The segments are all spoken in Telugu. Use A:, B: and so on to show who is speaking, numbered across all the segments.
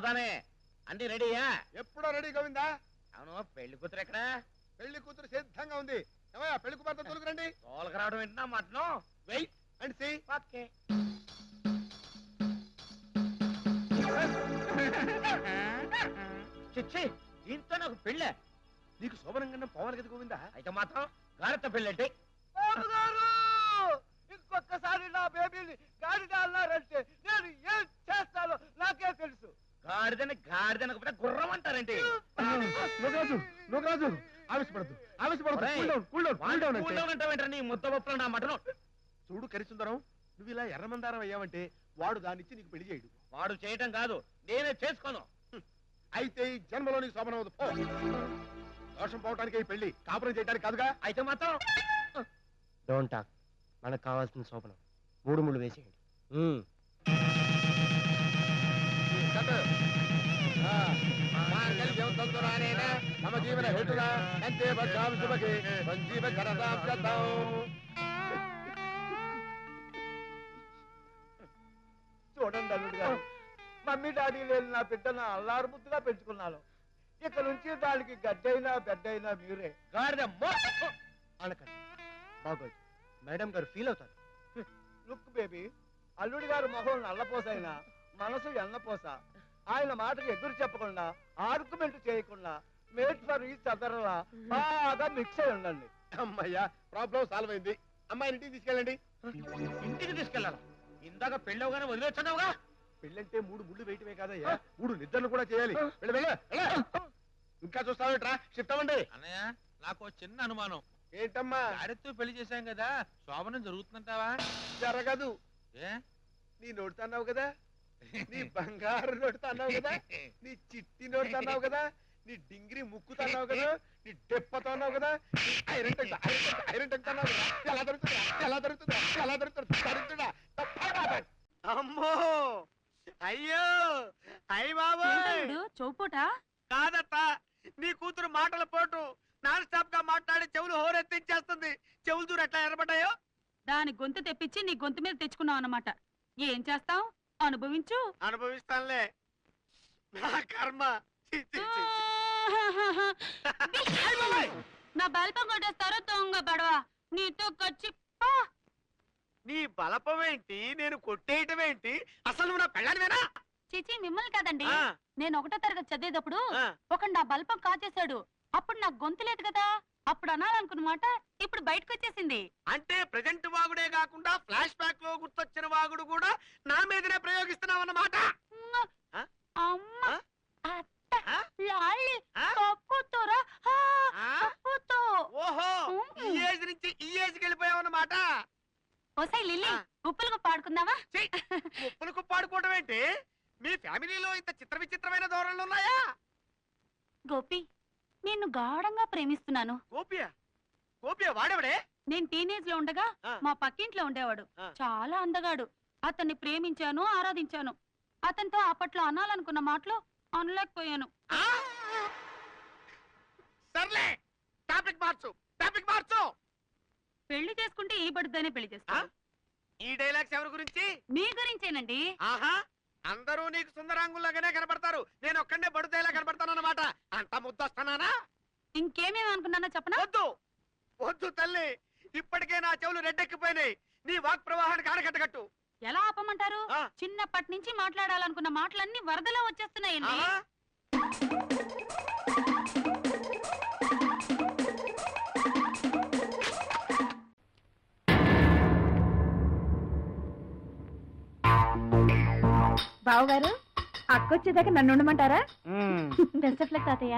A: పోదానే అన్ని రెడీయా?
B: ఎప్పుడో రెడీ గోవిందా.
A: అవును, పెళ్లి కూతురు ఎక్కడ?
B: పెళ్లి కూతురు సిద్ధంగా ఉంది. ఏమయ్యా పెళ్లి కుమార్తె తొలగరండి.
A: తోలక రావడం ఏంటన్నా మటను?
B: Wait and see.
A: ఓకే. చిచ్చి, దీంతో నాకు పెళ్ళే.
B: నీకు శోభనంగా పోవాలి కదా గోవిందా.
A: అయితే మాత్రం గారెత్త పెళ్ళంటే
C: ఇంకొకసారి నా బేబీని గాడిద అన్నారంటే నేను ఏం చేస్తానో నాకే తెలుసు.
A: గాడిదని గాడిదనకపోతే గుర్రం అంటారండి.
B: నోకరాజు ఆవేశపడద్దు,
A: నీ ముద్ద పప్పులు నా మటను.
B: చూడు కరిసుందరం, నువ్వు ఇలా ఎర్రమందారం అయ్యావంటే వాడు దాన్నిచ్చి నీకు పెళ్లి చేయడు.
A: వాడు చేయటం కాదు, నేనే చేసుకోను.
B: అయితే ఈ జన్మలో నీకు శోభనం అవదు. దోషం పోవటానికి ఈ పెళ్లి, కాపురం చేయడానికి కాదుగా.
A: అయితే మాత్రం
D: డోంట్ టాక్. మనకు కావాల్సిన శోభనం 3 ముళ్ళు వేసేయండి.
B: మమ జీవన హేతునా అంతే బద్ధాం శుభకే సంజీవ కరదాం శతం.
C: చూడండి అల్లుడు గారు, మమ్మీ డాడీ లేని నా బిడ్డను అల్లారు ముద్దుగా పెంచుకున్నాను. ఇక నుంచి దానికి గడ్డైనా బెడ్డైనా మీరే.
A: గాడిద
D: అనకండి బాగోదు, మేడం గారు ఫీల్ అవుతారు.
C: లుక్ బేబీ, అల్లుడి గారు మొహం నల్లపోసైనా మనసు ఎన్నపోస. ఆయన మాటకు ఎదురు చెప్పకుండా, ఆర్గ్యుమెంట్ చేయకుండా మేట్ ఫర్ ఈచ్ అదర్లా బాగా మిక్స్ అయి ఉండండి.
B: అమ్మయ్యా, ప్రాబ్లం సాల్వ్ అయింది. అమ్మాయిని ఇంటికి తీసుకెళ్ళండి.
A: ఇంటికి తీసుకెళ్ళాలి. ఇందాక పెళ్ళి అవగానే వదిలేస్తున్నావుగా.
B: పెళ్ళంటే 3 ముళ్ళు వేయటమే కాదయ్యా, 3 నిద్రలు కూడా చేయాలి. ఇంకా చూస్తావేట్రా, షిఫ్ట్ అవ్వండి.
E: అన్నయ్య, నాకు చిన్న అనుమానం.
B: ఏంటమ్మా?
E: గారెత్తో పెళ్లి చేశాం కదా, శోభనం జరుగుతుందంటావా?
B: జరగదు.
E: ఏ?
B: నీ నోడుతున్నావు కదా, నీ బంగారు నోడుతున్నావు కదా, నీ చిట్టి నోడుతున్నావు కదా, నీ డింగిరి ముక్కుతున్నావు కదా, నీ డెప్పతో అన్నావు కదా, నీ ఐరన్ టెంకుతున్నావు కదా. ఎలా దొరుకుతుందా, ఎలా దొరుకుతుందా, ఎలా దొరుకుతుంది? దొరుకుతుందా?
C: అమ్మో, అయ్యో, అయ్య బాబా,
F: చౌపూట
C: కాదత్త, నీ కూతురు మాటల పోటు నాన్ స్టాప్ గా మాట్లాడి చెవులు హోరెత్తించేస్తుంది. చెవులు చూడు ఎట్లా ఎరబడ్డాయో.
F: దాని గొంతు తెప్పించి నీ గొంతు మీద తెచ్చుకున్నావు అన్నమాట. ఏం చేస్తావు? అనుభవించు.
C: అనుభవిస్తానులే, నా కర్మ.
F: నా బల్పం కొట్టేస్తారో దొంగ బడవా, నీతో కచ్చి.
C: నీ బలపం ఏంటి, నేను కొట్టేయటం ఏంటి? అసలు నువ్వు నా పెళ్ళానివేనా?
F: చిచి, మిమ్మల్ని కాదండి.
C: ఆ.
F: నేను 1వ తరగతి చదివేటప్పుడు
C: ఆ.
F: ఒక నా బల్పం కాచేశాడు. అప్పుడు నాకు గొంతు లేదు కదా, అప్పుడు అనాలనుకున్నమాట ఇప్పుడు బయటకు వచ్చేసింది.
C: అంటే ప్రెజెంట్ వాగుడే కాకుండా ఫ్లాష్ బ్యాక్ లో గుర్తొచ్చిన వాగుడు కూడా నా మీదనే ప్రయోగిస్తున్నావు అన్నమాట.
F: అమ్మ,
C: ఆ?
F: అత్త,
C: ఆ?
F: లాలి,
C: ఆ?
F: కప్పుతోరా,
C: ఆ?
F: కప్పుతో.
C: ఓహో, ఈ ఏజ్ నుంచి ఈ ఏజ్కి వెళ్ళిపోయావు అన్నమాట.
F: ఓసై లిల్లీ,
C: ఆ.
F: ఉప్పులకు పాడుకుందావా?
C: ఉప్పులకు పాడుకోవడం ఏంటి? మీ ఫ్యామిలీలో ఇంత చిత్ర విచిత్రమైన ధోరణులు ఉన్నాయా?
F: గోపి, నిన్ను గాఢంగా ప్రేమిస్తున్నాను.
C: గోపియా? గోపియా వాడెవడే?
F: నేను టీనేజ్ లో ఉండగా
C: ఆ.
F: మా పక్కింట్లో ఉండేవాడు.
C: ఆ.
F: చాలా అందగాడు. అతన్ని ప్రేమించాను, ఆరాధించాను. అతనితో అప్పట్లో అనాలనుకున్న మాటలు అనలేకపోయాను.
C: ఆ? సర్లే, టాపిక్ మార్చు, టాపిక్ మార్చు.
F: పెళ్లి చేసుకుంటే ఈ బడుద్దనే పెళ్లి
C: ఆ?
F: చేస్తాను.
C: ఈ డైలాగ్స్ ఎవరి గురించి?
F: మీ గురించేనండి.
C: ఆహా, అందరూ నీకు సుందరాంగుల్లాగానే కనబడతారు, నేను ఒక్కడే బడుదేలా కనబడతానన్నమాట. అంత ముద్దొస్తానా?
F: ఇంకేమేమి అనుకున్నానో చెప్పనా?
C: వద్దు వద్దు తల్లి, ఇప్పటికే నా చెవులు రెడ్డెక్కిపోయినాయి. నీ వాక్ ప్రవాహానికి ఆనకట్టగట్టు.
F: ఎలా ఆపమంటారు?
C: ఆ.
F: చిన్నప్పటి నుంచి మాట్లాడాలనుకున్న మాటలన్నీ వరదలో వచ్చేస్తున్నాయండి.
C: ఆహా.
G: బావగారు, అక్కొచ్చేదాకా నన్ను ఉండమంటారా? బెస్ట్ ఆఫ్ లక్ తాతయ్య.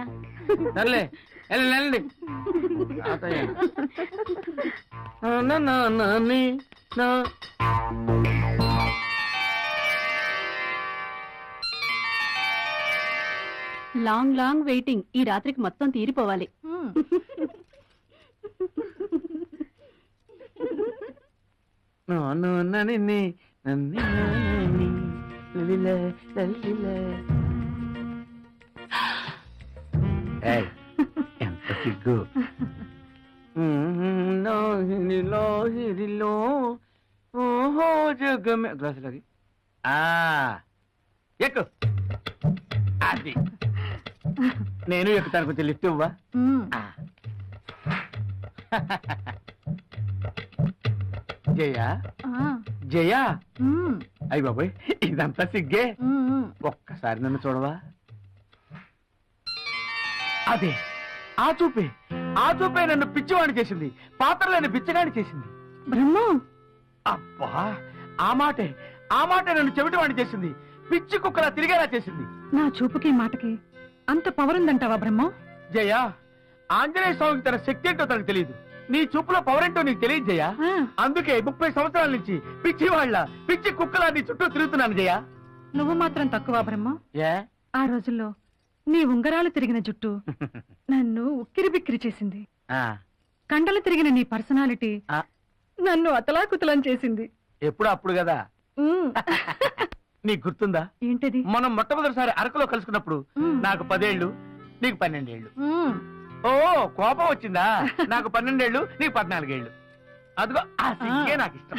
F: Long long waiting. ఈ రాత్రికి మొత్తం తీరిపోవాలి.
D: ఎంత సిగ్గు. ఓహో జగమే గ్లాసులకి ఎక్కు.
C: అది నేను ఎక్కుతాను, కొంచెం లిఫ్ట్ ఇవ్వా. జయ జయ, అయ్య బాబోయ్ ఇదంతా సిగ్గే. ఒక్కసారి నన్ను చూడవా? అదే ఆ చూపే నన్ను పిచ్చివాణి చేసింది, పాత్రలేని పిచ్చగాని చేసింది.
G: బ్రహ్మ,
C: అబ్బా ఆ మాటే నన్ను చెవిటివాణి చేసింది, పిచ్చి కుక్కలా తిరిగేలా చేసింది.
G: నా చూపుకి మాటకి అంత పవర్ ఉందంటావా బ్రహ్మ?
C: జయ, ఆంజనేయ స్వామికి తన శక్తి ఏంటో తనకు తెలియదు, నీ చూపులో పవర్ ఏంటో నీకు తెలియదు జయ. అందుకే 30 సంవత్సరాల నుంచి పిచ్చి వాళ్ళ పిచ్చి కుక్కలా నీ చుట్టూ తిరుగుతున్నాను జయ.
G: నువ్వు మాత్రం తక్కువ బ్రహ్మ.
C: ఏ
G: ఆ రోజుల్లో నీ ఉంగరాలు తిరిగిన జుట్టు నన్ను ఉక్కిరి బిక్కిరి చేసింది. కండలు తిరిగిన నీ పర్సనాలిటీ నన్ను అతలాకుతలం చేసింది.
C: ఎప్పుడు అప్పుడు కదా. నీకు గుర్తుందా
G: ఏంటది?
C: మనం మొట్టమొదటిసారి అరకులో కలుసుకున్నప్పుడు నాకు 10 ఏళ్ళు, నీకు 12 ఏళ్ళు. ఓ కోపం వచ్చిందా? నాకు 12 ఏళ్ళు, నీకు 14 ఏళ్ళు. అదిగో ఆ సిగ్గే నాకు ఇష్టం.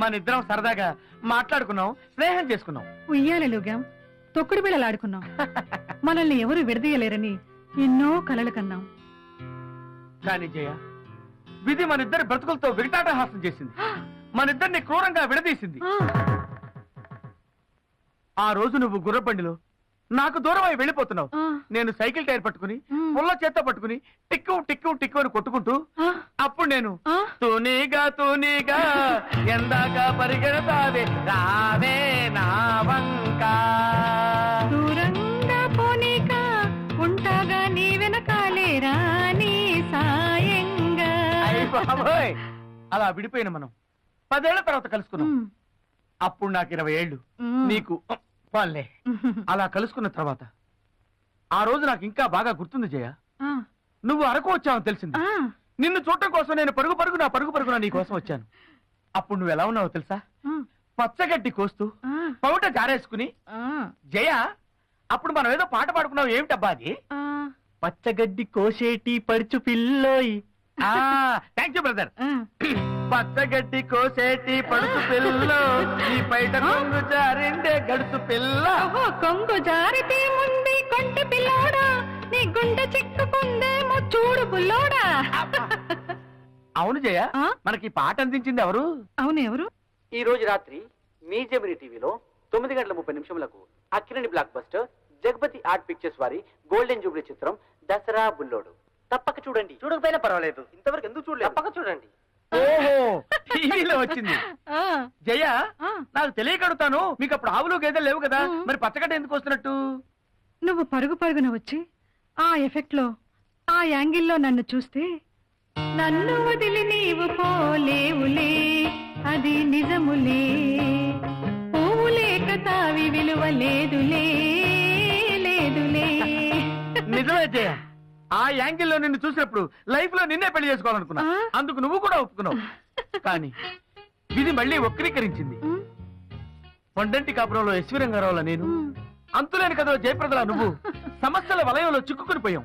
C: మన ఇద్దరం సరదాగా మాట్లాడుకున్నాం, స్నేహం చేసుకున్నాం,
G: ఉయ్యాలలుగాం, తొక్కుడు బిళ్ళలాడుకున్నాం. మనల్ని ఎవరు విడదీయలేరని ఎన్నో కలలు కన్నాం.
C: కానీ జయ, విధి మన ఇద్దరి బ్రతుకులతో వికటాటహాసం చేసింది, మన ఇద్దరిని క్రూరంగా విడదీసింది. ఆ రోజు నువ్వు గుర్రబండిలో నాకు దూరమై వెళ్ళిపోతున్నావు. నేను సైకిల్ టైర్ పట్టుకుని పుల్ల చేత్తో పట్టుకుని టిక్కు టిక్కు టిక్కు అని కొట్టుకుంటూ, అప్పుడు నేను తూనీగా ఎందాక పరిగెడతావే రావే నా వంక,
G: దూరంగా పోనీక ఉంటాగా నీ వెనకాలే రాని సాయంగా.
C: అయ్య బాబోయ్, అలా విడిపోయిన మనం 10 ఏళ్ల తర్వాత కలుసుకున్నాం. అప్పుడు నాకు 20 ఏళ్ళు, నీకు వాళ్ళే. అలా కలుసుకున్న తర్వాత ఆ రోజు నాకు ఇంకా బాగా గుర్తుంది జయ. నువ్వు అరకు వచ్చావని తెలిసింది. నిన్ను చూడటం కోసం నేను పరుగు పరుగున నీ కోసం వచ్చాను. అప్పుడు నువ్వు ఎలా ఉన్నావో తెలుసా? పచ్చగడ్డి కోస్తూ పౌట జారేసుకుని. జయ, అప్పుడు మనం ఏదో పాట పాడుకున్నావు, ఏమిటబ్బా అది? పచ్చగడ్డి కోసేటి పడుచు పిల్లోయి. Thank you brother. పచ్చగడ్డి కోసేటి పడుచు పిల్లో, నీ బయట కొంగు జారిండే గడుసు పిల్ల.
G: కొంగు జారితే ముందు కొంటి పిల్లోడా, నీ గుండె చిక్కుకుందేమో చూడు పుల్లోడా.
C: అవును జయ, మనకి పాట అందించింది ఎవరు?
G: అవును ఎవరు?
H: ఈ రోజు రాత్రి మీ జెమిని టీవీలో 9:30 Akkineni block buster Jagapathi art pictures వారి గోల్డెన్ జూబ్లీ చిత్రం దసరా బుల్లోడు. తప్పక చూడండి.
D: చూడకపోయినా పర్వాలేదు,
H: ఇంతవరకు ఎందుకు చూడలేదు? తప్పక చూడండి.
C: ఓహో, టీవీలో వచ్చింది. జయ, నాకు తెలియకడుతాను, మీకు అప్పుడు ఆవులు గేదెలు లేవు కదా, మరి పచ్చగడ్డ ఎందుకు వస్తున్నట్టు?
G: నువ్వు పరుగున వచ్చి ఆ ఎఫెక్ట్ లో, ఆ యాంగిల్లో నన్ను చూస్తే, నన్ను వదిలి నీవు పోలేవులే, అది నిజములే, పువ్వు లేక తావి విలువ లేదులే.
C: నిజమే జయ, ఆ యాంగిల్లో నిన్ను చూసినప్పుడు లైఫ్ లో నిన్నే పెళ్లి చేసుకోవాలనుకున్నా. అందుకు నువ్వు కూడా ఒప్పుకున్నావు. కానీ విధి మళ్ళీ వక్రీకరించింది. పండంటి కాపురంలో ఎస్వి రంగారావుల నేను, అంతులేని కథలో జయప్రదలా నువ్వు సమస్యల వలయంలో చిక్కుకుని పోయాం.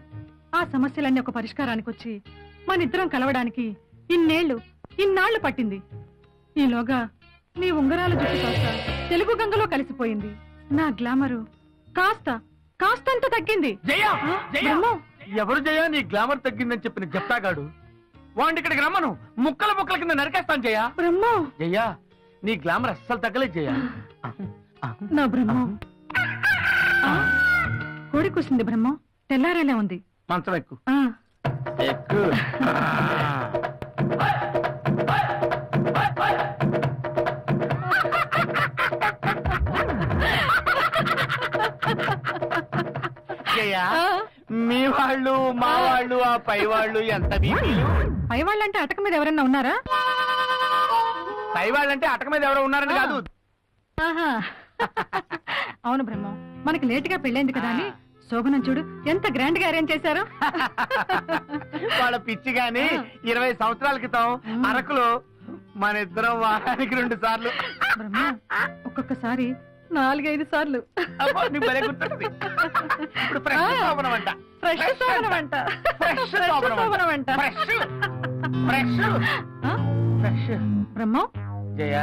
G: ఆ సమస్యలన్నీ ఒక పరిష్కారానికి వచ్చి మనిద్దరం కలవడానికి ఇన్నాళ్లు పట్టింది. ఈలోగా నీ ఉంగరాల జుట్టు కాస్త తెలుగు గంగలో కలిసిపోయింది. నా గ్లామరు కాస్తంత తగ్గింది.
C: జయ, ఎవరు జయ నీ గ్లామర్ తగ్గిందని చెప్పిన జప్తాగాడు? వాడిని ఇక్కడికి రమ్మను, ముక్కల కింద నరికేస్తాను జయ.
G: బ్రహ్మ,
C: జయ, నీ గ్లామర్ అస్సలు తగ్గలేదు జయ.
G: నా బ్రహ్మ, కోడి కూసింది బ్రహ్మ, తెల్లారేలా ఉంది.
C: మంచం ఎక్కు. ఎక్కు. జయ, మీ వాళ్ళు మా వాళ్ళు ఆ పై వాళ్ళు ఎంత బీపీలు?
G: పై వాళ్ళంటే అటక మీద ఎవరన్నా ఉన్నారా?
C: పై వాళ్ళంటే అటక మీద ఎవరో ఉన్నారని కాదు.
G: అవును బ్రహ్మ, మనకి లేటుగా పెళ్ళైంది కదా అని శోభనం చూడు ఎంత గ్రాండ్ గా అరేంజ్ చేశారు.
C: వాళ్ళ పిచ్చి గాని 20 సంవత్సరాల క్రితం అరకులో మన ఇద్దరం వారానికి 2 సార్లు,
G: బ్రహ్మ ఒక్కొక్కసారి 4-5 సార్లు.
C: ఇప్పుడు ఫ్రెష్ శోభనం అంట.
G: ఫ్రెష్ శోభనం అంట.
C: ఫ్రెష్ శోభనం అంట.
G: బ్రహ్మ,
C: జయ,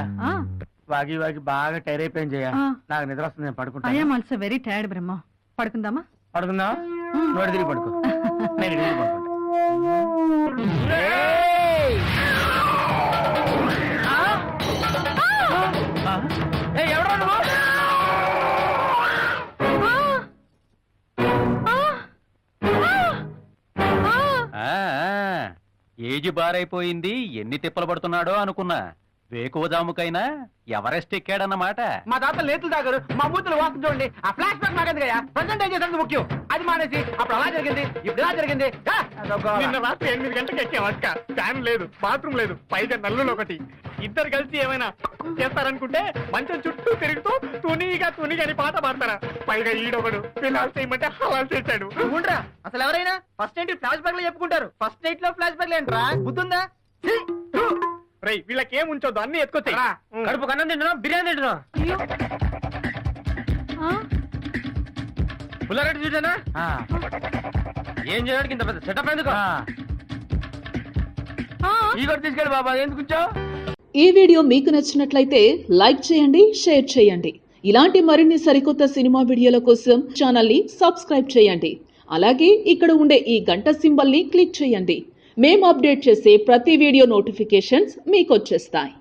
C: వాగి బాగా టైర్ అయిపోయింది జయ. నాకు నిద్ర వస్తుంది, నేను పడుకుంటా.
G: I am also very tired Brahma. పడుకుందామా?
D: పడుకుందా? నోటి తిరిగి పడుకో. నేను ఇటు తిరిగి పడుకుంటా. ఎవడో నువ్వు?
H: ఏజ్ బారైపోయింది, ఎన్ని తిప్పలు పడుతున్నాడో అనుకున్నా. వేకువజాముకైనా ఎవరెస్ట్ ఎక్కాడన్నమాట.
C: మా తాత లేతులు తాగారు, మా మూతులు వాసన చూడండి. ఆ ఫ్లాష్ బ్యాక్ మాకేంది కదా, ప్రజెంట్ ఏం చేసేది ముఖ్యం. అది మానేసి అప్పుడు అలా జరిగింది, ఇప్పుడు ఇలా జరిగింది.
B: నిన్న రాత్రి 8 గంటలకు ఎక్కాం అక్క. ఫ్యాన్ లేదు, బాత్రూమ్ లేదు, పైగా నల్లులు ఒకటి. ఇద్దరు కలిసి ఏమైనా చేస్తారనుకుంటే మంచం చుట్టూ తిరుగుతూ తునిగా అని పాట పాడతారా. పైగా ఈడొకడు పిల్లలు చేయమంటే హలాలు చేశాడు.
C: ఉండరా, అసలు ఎవరైనా ఫస్ట్ నైట్ ఫ్లాష్ బ్యాక్ లో చెప్పుకుంటారు. ఫస్ట్ నైట్ లో ఫ్లాష్ బ్యాక్ ఏంట్రా, బుద్ధుందా?
B: రై వీళ్ళకి ఏం ఉంచొద్దు, అన్ని ఎత్తుకొచ్చాయి.
D: కడుపు కన్నం తింటున్నా, బిర్యానీ తింటున్నా. పుల్లారెడ్డి చూసానా? ఏం చేయడానికి ఇంత పెద్ద సెటప్ ఎందుకు? ఈ కూడా తీసుకెళ్ళి బాబా, ఎందుకు ఉంచావు?
I: ఈ వీడియో మీకు నచ్చినట్లయితే లైక్ చేయండి, షేర్ చేయండి. ఇలాంటి మరిన్ని సరికొత్త సినిమా వీడియోల కోసం ఛానల్ ని సబ్స్క్రైబ్ చేయండి. అలాగే ఇక్కడ ఉండే ఈ గంట సింబల్ ని క్లిక్ చేయండి. మేము అప్డేట్ చేసే ప్రతి వీడియో నోటిఫికేషన్స్ మీకు వచ్చేస్తాయి.